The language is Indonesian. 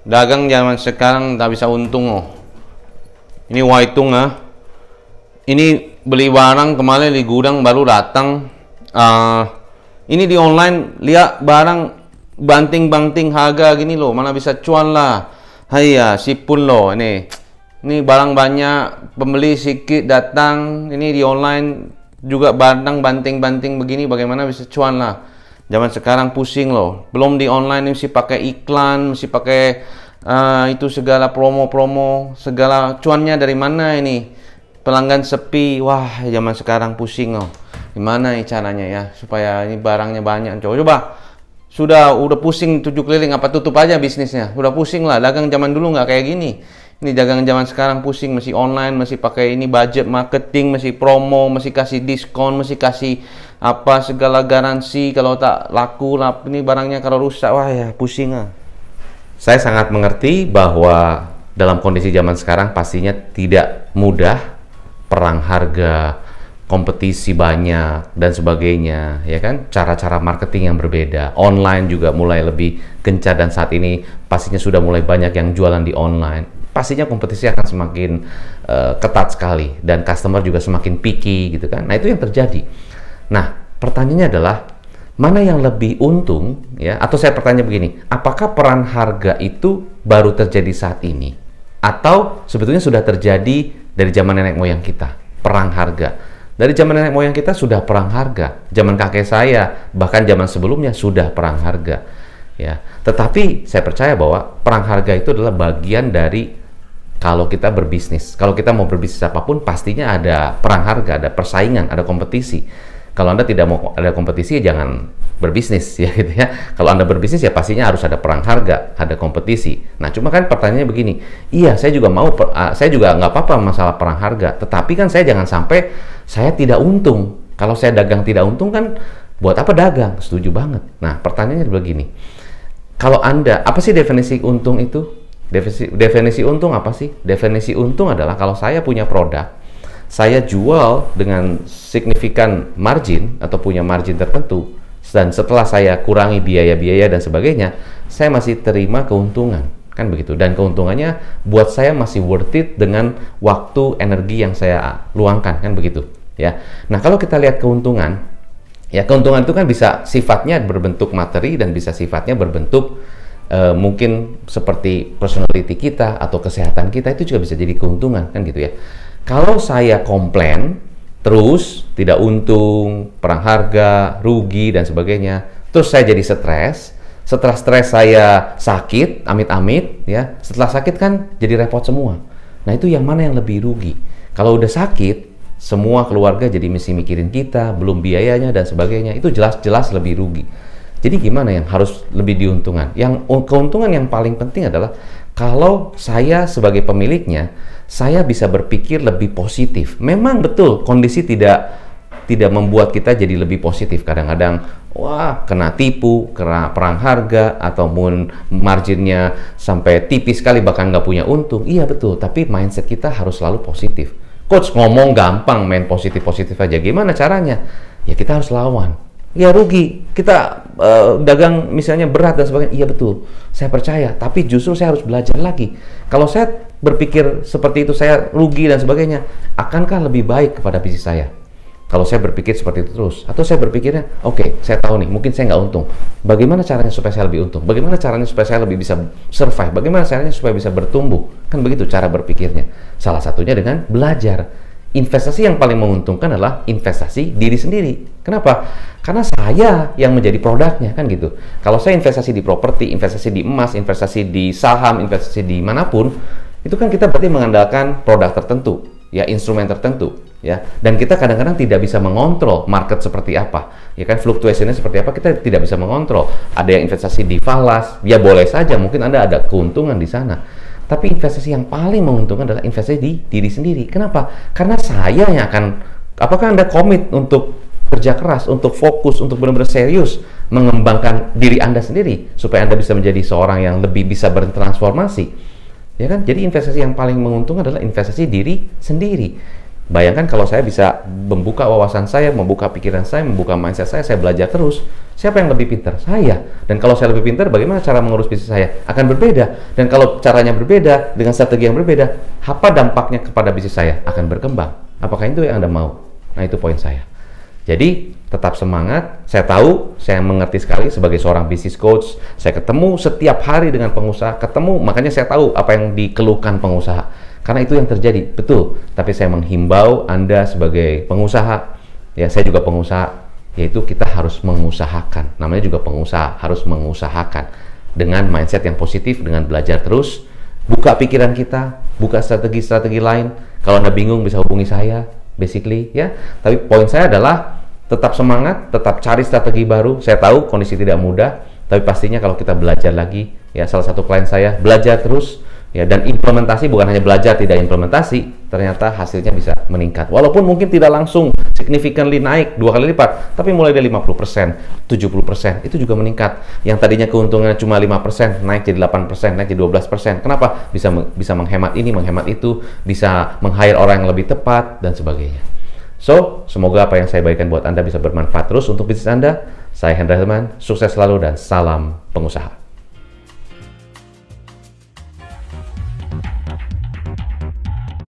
dagang zaman sekarang tak bisa untung oh. Ini Waitung ah. Ini beli barang kemarin di gudang baru datang. Ini di online lihat barang banting-banting harga gini loh, mana bisa cuan lah. Haiya, sipun loh ini. Ini barang banyak, pembeli sedikit datang. Ini di online juga barang banting-banting begini, bagaimana bisa cuan lah. Zaman sekarang pusing loh. Belum di online mesti pakai iklan, mesti pakai itu segala promo-promo, segala cuannya dari mana ini? Pelanggan sepi. Wah, zaman sekarang pusing loh. Gimana nih caranya ya supaya ini barangnya banyak? Coba. Udah pusing 7 keliling, apa tutup aja bisnisnya? Udah pusing lah. Dagang zaman dulu nggak kayak gini. Ini dagang zaman sekarang pusing, masih online, masih pakai ini budget marketing, masih promo, masih kasih diskon, masih kasih apa segala garansi kalau tak laku lah ini barangnya, kalau rusak wah ya pusing ah. Saya sangat mengerti bahwa dalam kondisi zaman sekarang pastinya tidak mudah, perang harga, kompetisi banyak dan sebagainya, ya kan? Cara-cara marketing yang berbeda, online juga mulai lebih gencar dan saat ini pastinya sudah mulai banyak yang jualan di online. Pastinya kompetisi akan semakin ketat sekali dan customer juga semakin picky gitu kan. Nah, itu yang terjadi. Nah, pertanyaannya adalah mana yang lebih untung ya? Atau saya bertanya begini, apakah perang harga itu baru terjadi saat ini atau sebetulnya sudah terjadi dari zaman nenek moyang kita? Perang harga. Dari zaman nenek moyang kita sudah perang harga. Zaman kakek saya, bahkan zaman sebelumnya sudah perang harga. Ya, tetapi saya percaya bahwa perang harga itu adalah bagian dari kalau kita berbisnis. Kalau kita mau berbisnis apapun, pastinya ada perang harga, ada persaingan, ada kompetisi. Kalau Anda tidak mau ada kompetisi, ya jangan berbisnis ya gitu ya. Kalau Anda berbisnis ya pastinya harus ada perang harga, ada kompetisi. Nah, cuma kan pertanyaannya begini, iya saya juga mau, saya juga nggak apa-apa masalah perang harga, tetapi kan saya jangan sampai saya tidak untung. Kalau saya dagang tidak untung kan buat apa dagang? Setuju banget. Nah, pertanyaannya begini, kalau Anda, apa sih definisi untung itu? Definisi untung apa sih? Definisi untung adalah kalau saya punya produk, saya jual dengan signifikan margin atau punya margin tertentu, dan setelah saya kurangi biaya-biaya dan sebagainya, saya masih terima keuntungan, kan begitu. Dan keuntungannya buat saya masih worth it dengan waktu, energi yang saya luangkan, kan begitu ya. Nah, kalau kita lihat keuntungan, ya keuntungan itu kan bisa sifatnya berbentuk materi dan bisa sifatnya berbentuk mungkin seperti personality kita atau kesehatan kita, itu juga bisa jadi keuntungan, kan gitu ya. Kalau saya komplain terus, tidak untung, perang harga, rugi dan sebagainya, terus saya jadi stres. Setelah stres saya sakit, amit-amit ya. Setelah sakit kan jadi repot semua. Nah, itu yang mana yang lebih rugi? Kalau udah sakit, semua keluarga jadi mesti mikirin kita, belum biayanya dan sebagainya. Itu jelas-jelas lebih rugi. Jadi gimana yang harus lebih diuntungkan? Yang keuntungan yang paling penting adalah kalau saya sebagai pemiliknya, saya bisa berpikir lebih positif. Memang betul kondisi tidak membuat kita jadi lebih positif. Kadang-kadang wah kena tipu, kena perang harga, ataupun marginnya sampai tipis sekali bahkan nggak punya untung. Iya betul, tapi mindset kita harus selalu positif. Coach ngomong gampang, main positif-positif aja. Gimana caranya? Ya kita harus lawan. Ya rugi, kita dagang misalnya berat dan sebagainya, iya betul, saya percaya, tapi justru saya harus belajar lagi. Kalau saya berpikir seperti itu, saya rugi dan sebagainya, akankah lebih baik kepada bisnis saya? Kalau saya berpikir seperti itu terus, atau saya berpikirnya, oke, saya tahu nih, mungkin saya nggak untung. Bagaimana caranya supaya saya lebih untung? Bagaimana caranya supaya saya lebih bisa survive? Bagaimana caranya supaya bisa bertumbuh? Kan begitu cara berpikirnya. Salah satunya dengan belajar. Investasi yang paling menguntungkan adalah investasi diri sendiri. Kenapa? Karena saya yang menjadi produknya, kan gitu. Kalau saya investasi di properti, investasi di emas, investasi di saham, investasi di manapun, itu kan kita berarti mengandalkan produk tertentu, ya instrumen tertentu, ya. Dan kita kadang-kadang tidak bisa mengontrol market seperti apa, ya kan, fluktuasinya seperti apa kita tidak bisa mengontrol. Ada yang investasi di falas, ya boleh saja, mungkin Anda ada keuntungan di sana. Tapi investasi yang paling menguntungkan adalah investasi di diri sendiri. Kenapa? Karena saya yang akan, apakah Anda komit untuk kerja keras, untuk fokus, untuk benar-benar serius mengembangkan diri Anda sendiri supaya Anda bisa menjadi seorang yang lebih bisa bertransformasi, ya kan? Jadi investasi yang paling menguntungkan adalah investasi diri sendiri. Bayangkan kalau saya bisa membuka wawasan saya, membuka pikiran saya, membuka mindset saya belajar terus. Siapa yang lebih pintar? Saya. Dan kalau saya lebih pintar, bagaimana cara mengurus bisnis saya? Akan berbeda. Dan kalau caranya berbeda, dengan strategi yang berbeda, apa dampaknya kepada bisnis saya? Akan berkembang. Apakah itu yang Anda mau? Nah, itu poin saya. Jadi, tetap semangat. Saya tahu, saya mengerti sekali sebagai seorang business coach. Saya ketemu setiap hari dengan pengusaha, makanya saya tahu apa yang dikeluhkan pengusaha. Karena itu yang terjadi, betul. Tapi saya menghimbau Anda sebagai pengusaha, ya saya juga pengusaha, yaitu kita harus mengusahakan. Namanya juga pengusaha, harus mengusahakan. Dengan mindset yang positif, dengan belajar terus, buka pikiran kita, buka strategi-strategi lain. Kalau Anda bingung bisa hubungi saya, basically, ya. Tapi poin saya adalah tetap semangat, tetap cari strategi baru. Saya tahu kondisi tidak mudah, tapi pastinya kalau kita belajar lagi, ya salah satu klien saya belajar terus, ya, dan implementasi, bukan hanya belajar tidak implementasi, ternyata hasilnya bisa meningkat. Walaupun mungkin tidak langsung significantly naik 2 kali lipat, tapi mulai dari 50%, 70%, itu juga meningkat. Yang tadinya keuntungannya cuma 5%, naik jadi 8%, naik jadi 12%. Kenapa? Bisa menghemat ini, menghemat itu, bisa meng-hire orang yang lebih tepat, dan sebagainya. So, semoga apa yang saya bagikan buat Anda bisa bermanfaat terus untuk bisnis Anda. Saya Hendra Hilman, sukses selalu dan salam pengusaha.